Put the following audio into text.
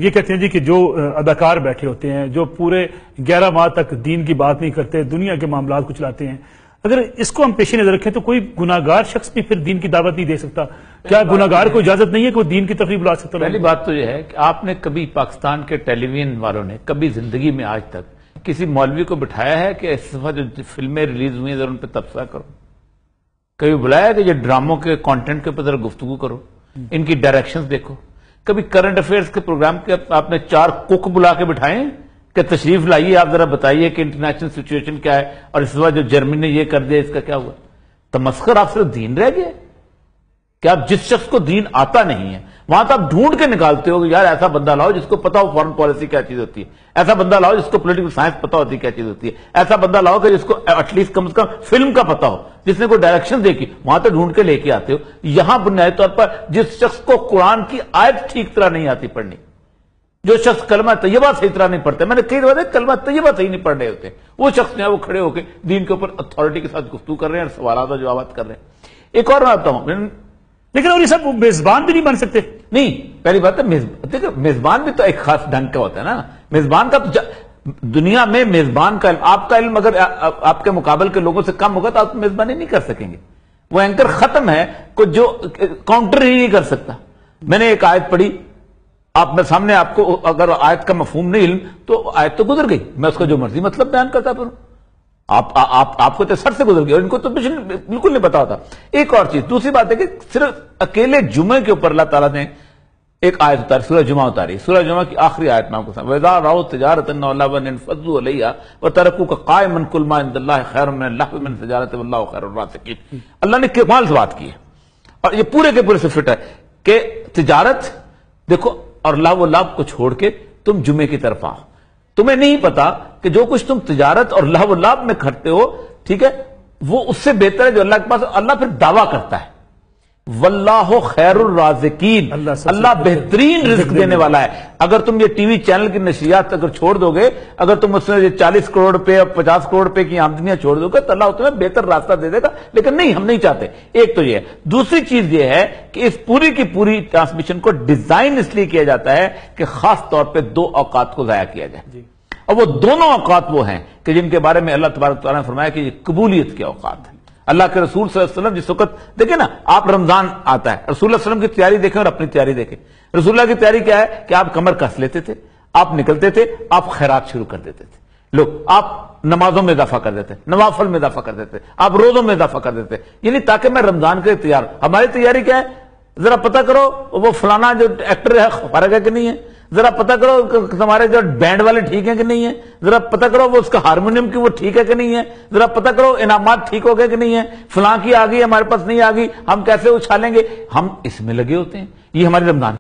یہ کہتے ہیں جی کہ جو اداکار بیٹھے ہوتے ہیں جو پورے 11 ماہ تک دین کی بات نہیں کرتے، دنیا کے معاملات کو چلاتے ہیں، اگر اس کو ہم پیش نظر رکھیں تو کوئی گناہگار شخص بھی پھر دین کی دعوت نہیں دے سکتا؟ کیا گناہگار کو اجازت نہیں ہے کہ وہ دین کی تقریب لا سکتا؟ پہلی بات تو یہ ہے کہ آپ نے کبھی پاکستان کے ٹیلی ویژن والوں نے کبھی زندگی میں آج تک کسی مولوی کو بٹھایا ہے کہ اس دفعہ جو فلمیں ریلیز ہوئی ہیں ذرا ان پہ تبصرہ کرو؟ کبھی بلایا کہ یہ ڈراموں کے کانٹینٹ کے اوپر ذرا گفتگو کرو، ان کی ڈائریکشنز دیکھو؟ کبھی کرنٹ افیئرز کے پروگرام کے آپ نے 4 کک بلا کے بٹھائے کہ تشریف لائیے، آپ ذرا بتائیے کہ انٹرنیشنل سچویشن کیا ہے اور اس وقت جو جرمنی نے یہ کر دیا اس کا کیا ہوا؟ تمسخر آپ صرف دین رہ گیا کہ آپ جس شخص کو دین آتا نہیں ہے وہاں تو آپ ڈھونڈ کے نکالتے ہو کہ یار ایسا بندہ لاؤ جس کو پتا ہو فورن پالیسی کیا چیز ہوتی ہے، ایسا بندہ لاؤ جس کو پولیٹیکل سائنس پتا ہوتی ہے کیا چیز ہوتی ہے، ایسا بندہ لاؤ کہ جس کو ایٹ لیسٹ کم از کم فلم کا پتا ہو، جس نے کوئی ڈائریکشن دیکھی، وہاں تو ڈھونڈ کے لے کے آتے ہو۔ یہاں بنیادی طور پر جس شخص کو قرآن کی آیت ٹھیک طرح نہیں آتی پڑھنی، جو شخص کلمہ طیبہ صحیح طرح نہیں پڑھتے، میں نے کئی دفعہ کلمہ طیبہ صحیح نہیں پڑھ رہے ہوتے، وہ شخص جو ہے وہ کھڑے ہو کے دین کے اوپر اتھارٹی کے ساتھ گفتگو کر رہے ہیں اور سوالات اور جوابات کر رہے ہیں۔ ایک اور میں آتا ہوں، لیکن اور یہ سب میزبان بھی نہیں بن سکتے؟ نہیں، پہلی بات ہے میزبان بھی تو ایک خاص ڈھنگ کا ہوتا ہے نا۔ میزبان کا تو دنیا میں میزبان کا علم، آپ کا علم اگر آپ کے مقابل کے لوگوں سے کم ہوگا تو آپ میزبانی نہیں کر سکیں گے۔ وہ اینکر ختم ہے کوئی جو کاؤنٹر ہی نہیں کر سکتا۔ میں نے ایک آیت پڑھی، آپ میں سامنے آپ کو اگر آیت کا مفہوم نہیں علم تو آیت تو گزر گئی، میں اس کا جو مرضی مطلب بیان کرتا پھر آپ کو تو سر سے گزر گیا اور ان کو تو بالکل نہیں پتا ہوتا۔ ایک اور چیز، دوسری بات ہے کہ صرف اکیلے جمعے کے اوپر اللہ تعالیٰ نے ایک آیت اتاری، سورہ جمعہ اتاری، سورہ جمعہ کی آخری آیت میں آپ کو سمجھ، وَإِذَا رَأَوْا تِجَارَةً أَوْ لَهْوًا انفضوا عَلَيْهَا وَتَرَكُوكَ قَائِمًا قُلْ مَا عِندَ اللَّهِ خَيْرٌ مِنَ اللَّهْوِ مِنَ التِّجَارَةِ وَاللَّهُ خَيْرُ الرَّازِقِينَ۔ اللہ نے کمال سے بات کی ہے اور یہ پورے کے پورے سے فٹ ہے کہ تجارت دیکھو اور لہو و لعب کو چھوڑ کے تم جمعے کی طرف آؤ۔ تمہیں نہیں پتا کہ جو کچھ تم تجارت اور لہو و لعب میں کرتے ہو، ٹھیک ہے، وہ اس سے بہتر ہے جو اللہ کے پاس اللہ پھر دعویٰ کرتا ہے واللہ خیر الرازقین، اللہ بہترین رزق دینے والا ہے۔ اگر تم یہ ٹی وی چینل کی نشریات اگر چھوڑ دو گے، اگر تم اس میں 40 کروڑ روپے اور 50 کروڑ روپے کی آمدنیاں چھوڑ دو گے تو اللہ تمہیں بہتر راستہ دے دے گا، لیکن نہیں، ہم نہیں چاہتے۔ ایک تو یہ ہے، دوسری چیز یہ ہے کہ اس پوری کی پوری ٹرانسمیشن کو ڈیزائن اس لیے کیا جاتا ہے کہ خاص طور پہ 2 اوقات کو ضائع کیا جائے، اور وہ دونوں اوقات وہ ہیں کہ جن کے بارے میں اللہ تبارک تعالیٰ نے فرمایا کہ یہ قبولیت کے اوقات ہیں۔ اللہ کے رسول صلی اللہ علیہ وسلم جس وقت دیکھیں نا، آپ رمضان آتا ہے، رسول اللہ علیہ وسلم کی تیاری دیکھیں اور اپنی تیاری دیکھیں۔ رسول اللہ کی تیاری کیا ہے کہ آپ کمر کس لیتے تھے، آپ نکلتے تھے، آپ خیرات شروع کر دیتے تھے، لوگ آپ نمازوں میں اضافہ کر دیتے، نوافل میں اضافہ کر دیتے، آپ روزوں میں اضافہ کر دیتے، یعنی تاکہ میں رمضان کے لیے تیار ہوں۔ ہماری تیاری کیا ہے؟ ذرا پتہ کرو وہ فلانا جو ایکٹر ہے فارغ ہے کہ نہیں ہے، ذرا پتہ کرو تمہارے جو بینڈ والے ٹھیک ہیں کہ نہیں ہے، ذرا پتہ کرو وہ اس کا ہارمونیم کی وہ ٹھیک ہے کہ نہیں ہے، ذرا پتہ کرو انعامات ٹھیک ہو گئے کہ نہیں ہے، فلاں کی آ گئی ہمارے پاس نہیں آ گئی، ہم کیسے اچھالیں گے۔ ہم اس میں لگے ہوتے ہیں، یہ ہماری رمضان